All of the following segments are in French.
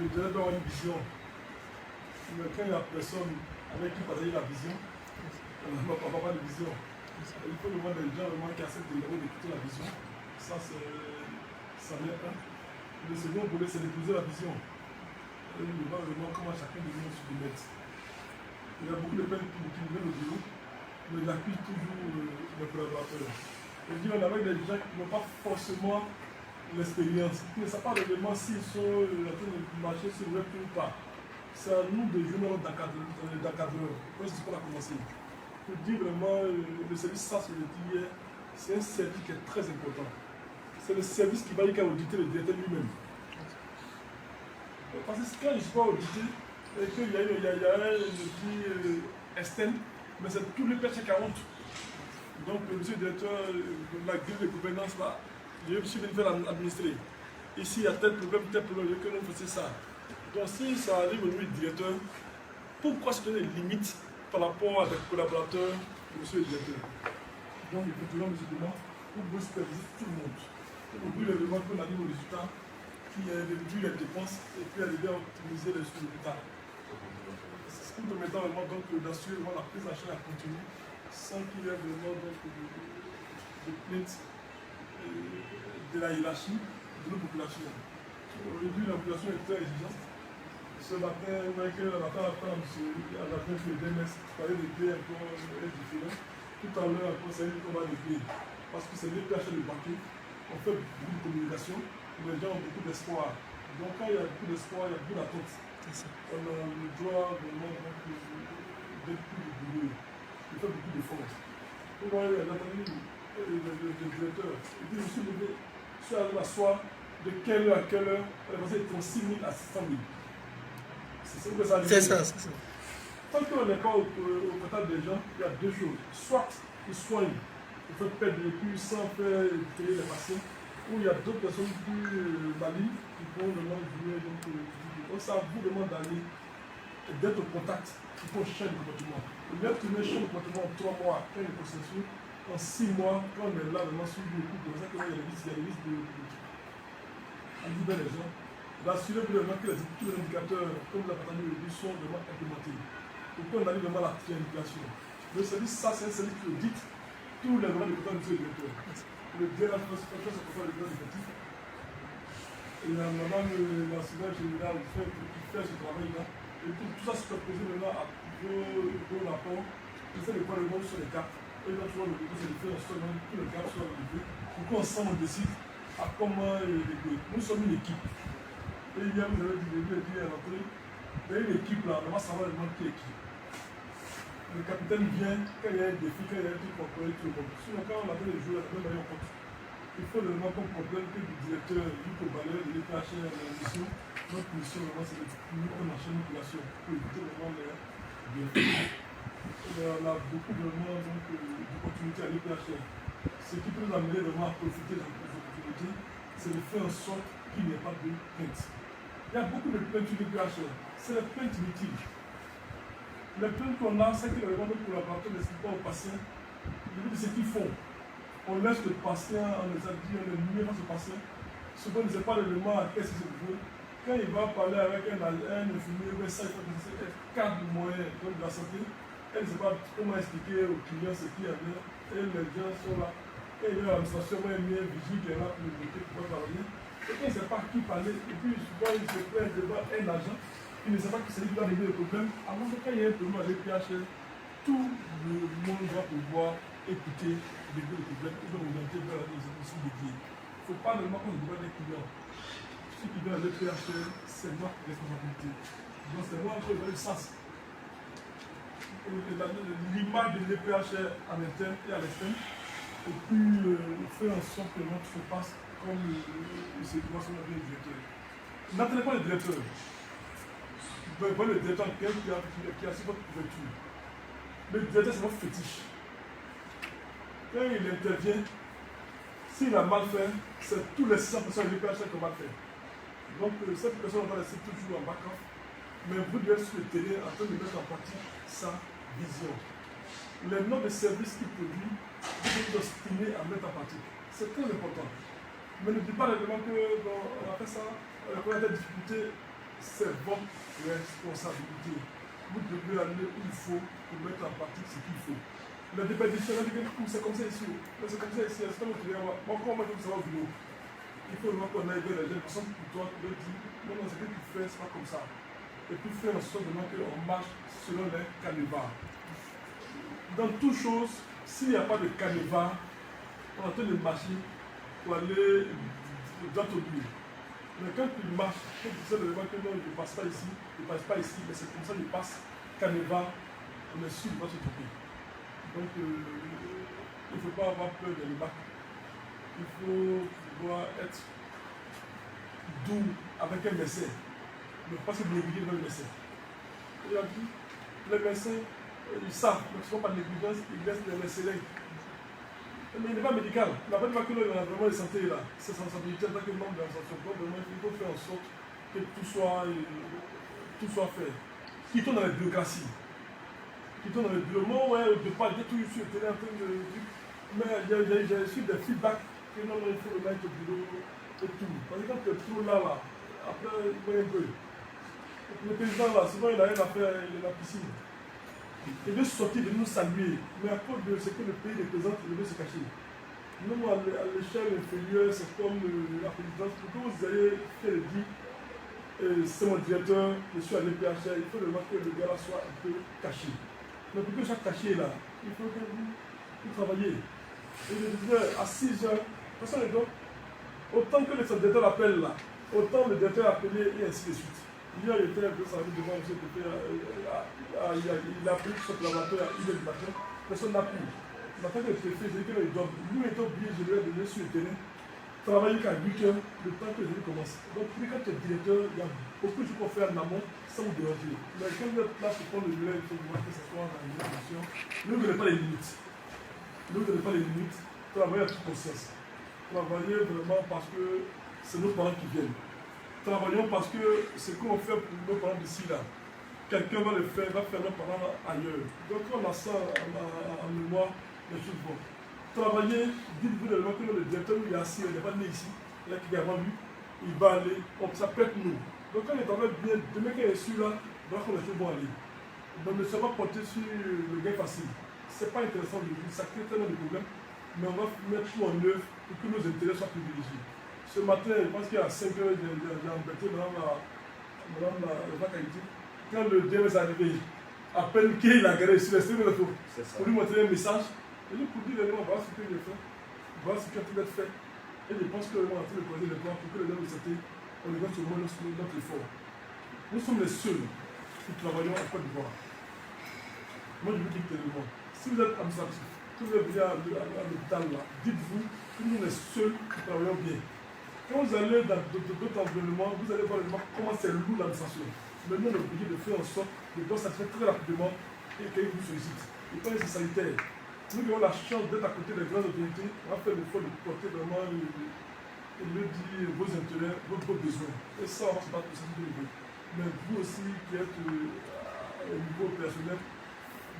le directeur doit avoir une vision. Mais quand il n'y a personne avec qui partager la vision, on n'a pas de vision. Il faut le voir des gens vraiment qui acceptent d'écouter la vision. Ça vient pas. Le second volet, c'est d'épouser la vision. Et il va vraiment comment chacun de nous se mettre. Il y a beaucoup de peines qui viennent au bureau, mais il appuie toujours les collaborateurs. Et dit, on est avec des gens qui n'ont pas forcément l'expérience, qui ne savent pas réellement s'ils sont en train de marcher sur le web ou pas. C'est à nous de jouer notre d'encadreur. C'est ce qu'on a commencé. Pour dire vraiment, le service SAS, je l'ai dit hier, c'est un service qui est très important. C'est le service qui va auditer le directeur lui-même. Parce que quand je ne suis pas audité, et qu'il y a un petit externe, mais c'est tous les PH 40. Donc, monsieur le directeur, la grille de gouvernance là, je suis venu faire administrer. Ici, il y a tel problème, que l'on faisait ça. Donc, si ça arrive au niveau du directeur, pourquoi se donner des limites par rapport à des collaborateurs de monsieur le directeur? Donc, il faut toujours nous demander pour vous superviser tout le monde. Pour vous, le moment qu'on arrive au résultat, qui est réduire les dépenses et puis arriver à optimiser les résultats. C'est ce qui nous permettra vraiment d'assurer la prise en charge continue sans qu'il y ait vraiment de plainte de la hiérarchie de nos populations. Aujourd'hui, la population est très exigeante. Ce matin, on voit que la matin après, à la fin du DMS, parlait de clés encore différents. Tout à l'heure, encore, c'est une combat de clés. Parce que c'est les PH de banquier. On fait beaucoup de communication. Les gens ont beaucoup d'espoir. Donc, quand il y a beaucoup d'espoir, il y a beaucoup d'attente. On doit vraiment d'être plus rigoureux. Il fait beaucoup d'efforts. Pour moi, Nathalie, le directeur, il dit, je suis levé, je suis allé m'asseoir de quelle heure à quelle heure, elle est passée entre 6 000 à 600 000. C'est ça que ça veut dire. C'est ça. Tant qu'on n'est pas au contact des gens, il y a deux choses. Soit ils soignent, ils font perdre les puits sans faire créer les patients, ou il y a d'autres personnes plus malignes qui vont vraiment jouer. Donc ça vous demande d'aller, d'être au contact, il faut changer de comportement. Le mieux tu mets changer de comportement en 3 mois, quand il est processus, en 6 mois, quand on est là, vraiment suivi le coup, comme ça qu'il y a des risques de les gens, d'assurer vraiment que tous les indicateurs, comme la partie de sont vraiment implémentés. Pour qu'on arrive vraiment à la triangulation. Le service, ça, c'est un service qui audite tous les moments de contact du directeur. Le DRH, c'est pour ça le bureau effectif. Et la madame l'enseignant général qui fait ce travail-là. Et tout ça se posé maintenant à vos rapports. Il fait le point de monde sur les caps. Et là, tu vois, le bureau, c'est de faire en sorte que tous les caps soient relevés. Pour qu'ensemble, on décide à comment régler. Nous sommes une équipe. Et hier, vous avez dit, à l'entrée, il y a une équipe là, on va savoir vraiment qui est qui. Le capitaine vient, quand il y a un défi, quand il y a un truc qu'on peut être bon. Sinon, quand on appelle les joueurs, on va compte. Il faut vraiment qu'on comprenne que le directeur, Yuko Baleur, de l'EPH, la mission, notre mission, vraiment, c'est de nous enchaîner une population pour éviter vraiment les bienfaits. On a beaucoup vraiment d'opportunités à l'EPH. Ce qui peut nous amener vraiment à profiter de ces opportunités, c'est de faire en sorte qu'il n'y ait pas de plainte. Il y a beaucoup de plaintes sur l'EPH. C'est les plaintes inutiles. Les plaintes qu'on a, c'est que les collaborateurs n'expliquent pas aux patients de ce qu'ils font. On laisse le patient, on les a dit, on est mieux face au patient. Souvent, on ne sait pas l'élément à qu'est-ce que c'est pour eux. Quand il va parler avec un infirmier, ça, il faut que c'est cadre moyen de la santé. Elle ne sait pas comment expliquer aux clients ce qu'il y a bien. Et les gens sont là. Et il y a l'administration, il y a un vigile qui est là pour le pour parler. Et quand il ne sait pas qui parler, et puis souvent il se plaint devant un agent, il ne sait pas qui c'est lui qui va régler le problème. Alors que quand il y a un problème avec PH, tout le monde doit pouvoir écouter, régler le problème, et donc orienter vers la exécution dédiée. Il ne faut pas vraiment qu'on se demande des clients. Ceux qui viennent avec PH, c'est notre responsabilité. Donc c'est moi qui vais le sens. L'image de l'EPH en interne et à l'externe, et puis faire en sorte que notre se passe comme c'est doit se faire le directeur. N'attendez pas le directeur. Voyez le directeur qui a sur votre couverture. Le directeur, c'est votre fétiche. Quand il intervient, s'il a mal fait, c'est tous les 600 personnes de l'EPH qui ont mal fait. Donc, cette personne va laisser toujours en backup, mais vous devez être sur le terrain en train de mettre en pratique sa vision. Les noms de services qu'il produit, vous devez vous obstiner à mettre en pratique. C'est très important. Mais ne dites pas réellement qu'on a fait ça, qu'on a des difficultés. c'est votre responsabilité. Vous devez aller où il faut pour mettre en pratique ce qu'il faut. La déperdition, c'est comme ça ici. C'est comme ça ici. C'est comme ça. Encore moi, ça va au bureau. Il faut vraiment qu'on aille vers les gens, personne pour toi, qui leur dit non, non, ce que tu fais, c'est pas comme ça. Et puis faire en sorte qu'on marche selon les canevas. Dans toute chose, s'il n'y a pas de canevas, on est en train de marcher pour aller dans ton but. Mais quand tu marches, quand tu sais vraiment que non, je ne passe pas ici, je ne passe pas ici, mais c'est comme ça que je passe, canevas, on est sûr de ne pas se tromper. Donc, il ne faut pas avoir peur de l'embarque. Il faut pouvoir être doux avec un médecin, ne pas se négliger devant le médecin. Et puis, les médecins, ils savent, donc ils ne sont pas négligents, ils laissent les médecins. Mais il n'est pas médical. Il n'a pas dit que a vraiment de santé là. C'est sa responsabilité en tant que membre de l'association. Donc, vraiment, il faut faire en sorte que tout soit fait. Quittons dans les bureaucraties. Quittons dans les bureaux. Moi, ouais, de pas dire tout sur le terrain en train de. Mais j'ai reçu des feedbacks que non, il faut le mettre au bureau et tout. Parce que quand tu es trop là, après, il va un peu. Le président là, souvent il a rien à faire, il est dans la piscine. Il veut sortir, de nous saluer, mais à cause de ce que le pays représente, il veut se cacher. Nous, à l'échelle inférieure, c'est comme la présidence. Pour que vous ayez fait le dit, c'est mon directeur, je suis à l'EPHR, il faut vraiment que le gars là soit un peu caché. Mais pour que je sois caché là, il faut que vous travaillez. Et je disais, à 6 heures, personne ne donne. Autant que le directeur appelle là, autant le directeur a appelé et ainsi de suite. Hier, il était un peu servi devant M. Pépé, il a appelé son collaborateur à 1h du matin, personne n'a pris. Il m'a fait le préfet, j'ai dit qu'il doit. Lui était oublié, je lui ai donné sur le terrain, travailler qu'à 8h, le temps que je lui commence. Donc, quand tu es directeur, il y a beaucoup de choses qu'on fait en amont sans vous déranger. Mais quand vous êtes là pour prendre le relais, il faut voir que ce soit dans une situation. Ne vous donnez pas les limites. Ne vous donnez pas les limites. Travaillez à toute conscience. Travaillez vraiment parce que c'est nos parents qui viennent. Travaillons parce que ce qu'on fait pour nos parents d'ici là, quelqu'un va le faire, va faire nos parents ailleurs. Donc on a ça en mémoire, les choses vont. Travaillez, dites-vous de que le directeur il est assis, il n'est pas né ici, il a qui avant lui, il va aller, ça peut être nous. Donc quand il travaille bien, demain qu'il est sûr là, voilà que les choses vont aller. Donc ne soyez pas porté sur le gain facile. Ce n'est pas intéressant de vivre, ça crée tellement de problèmes, mais on va mettre tout en œuvre pour que nos intérêts soient privilégiés. Ce matin, je pense qu'à 5 h, j'ai embêté madame la qualité. Quand le DMS est arrivé, à peine qu'il a garé sur les pour lui montrer un message, et lui pour dire voilà ce que j'ai fait, voilà ce qui a pu être fait. Et je pense que on a fait le projet de plan pour que les gens de santé, on les voit sur notre effort. Nous sommes les seuls qui travaillons en Côte d'Ivoire. Moi, je vous dis clairement, si vous êtes administratif, que vous êtes bien à l'hôpital là, dites-vous que nous sommes les seuls qui travaillons bien. Quand vous allez dans d'autres environnements, vous allez voir comment c'est lourd l'administration. Mais nous, on est obligé de faire en sorte que les gens s'achètent très rapidement et qu'ils vous sollicitent. Et quand c'est sanitaire, nous avons la chance d'être à côté des grandes autorités, on va faire l'effort de porter vraiment dire vos intérêts, vos besoins. Et ça, on va se battre pour ça. Mais vous aussi, qui êtes au niveau personnel,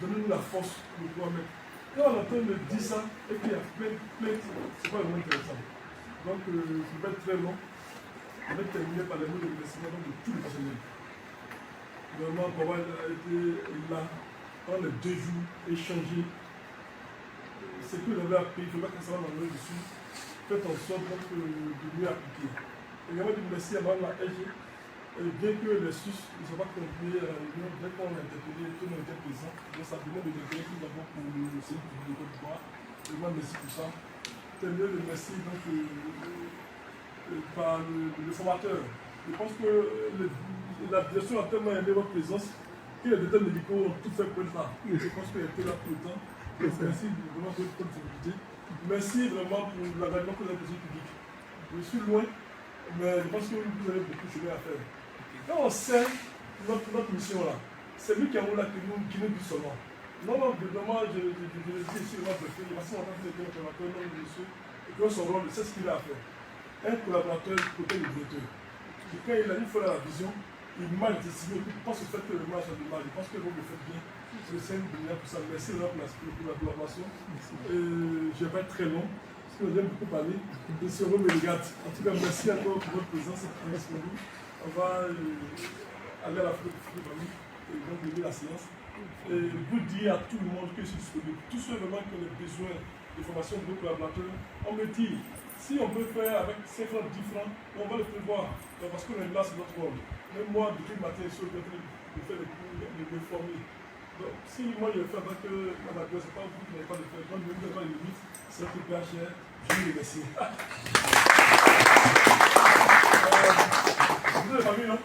donnez-nous la force de pouvoir mettre. Quand on entend me dire ça, et qu'il y a plein de c'est pas vraiment intéressant. Donc, ça va être très long. On va terminer par les mots de remerciement de tout le personnel. Vraiment, Baba a été là pendant les 2 jours, échangé. Ce que vous avez appris, il ne faut pas que ça va dans le dessus. Faites en sorte de mieux appliquer. Également, dire merci à Mme la SG. Bien que les Suisses ne soient pas conviés à la réunion, dès qu'on a interpellé, tout le monde était présent. Donc, ça venait de l'intérêt que nous avons pour le service public de Côte d'Ivoire. Vraiment, merci pour ça. Mieux de merci donc, par le formateur. Je pense que la direction a tellement aimé votre présence que les détails médicaux ont tout fait pour ça. Je pense qu'il était là tout le temps. Donc, merci vraiment pour votre disponibilité. Merci vraiment pour l'engagement que vous avez posé public. Je suis loin, mais je pense que vous avez beaucoup de chemin à faire. Quand on sait notre mission là, c'est lui qui a là qui nous dit seulement. Non, vraiment, je le dis ici, le préfet, il va s'en entendre avec un collaborateur, non, monsieur, et que son rôle, c'est ce qu'il a à faire. Un collaborateur côté le directeur. Et quand il a une fois la vision, il m'a décidé, il pense que fait que le match a du mal, je pense que vous le faites bien. C'est une bonne pour ça. Merci pour la collaboration. Je vais pas être très long, parce que j'aime beaucoup parler. Et si on me regarde, en tout cas, merci encore pour votre présence et pour nous. on va aller à la famille et donc lever la séance. Et vous dire à tout le monde que je suis disponible. Tous ceux vraiment qui ont besoin de formation de nos collaborateurs, on me dit, si on peut faire avec 5 francs, 10 francs, on va le prévoir. Parce qu'on est là, c'est notre rôle. Même moi, depuis le matin, je suis en train de faire des cours, de me former. Donc, si moi je le fais avec manager, c'est pas vous qui n'avez pas de faire. Quand vous n'avez pas de limite, c'est un truc bien cher. Je vous remercie. Vous avez la famille, non?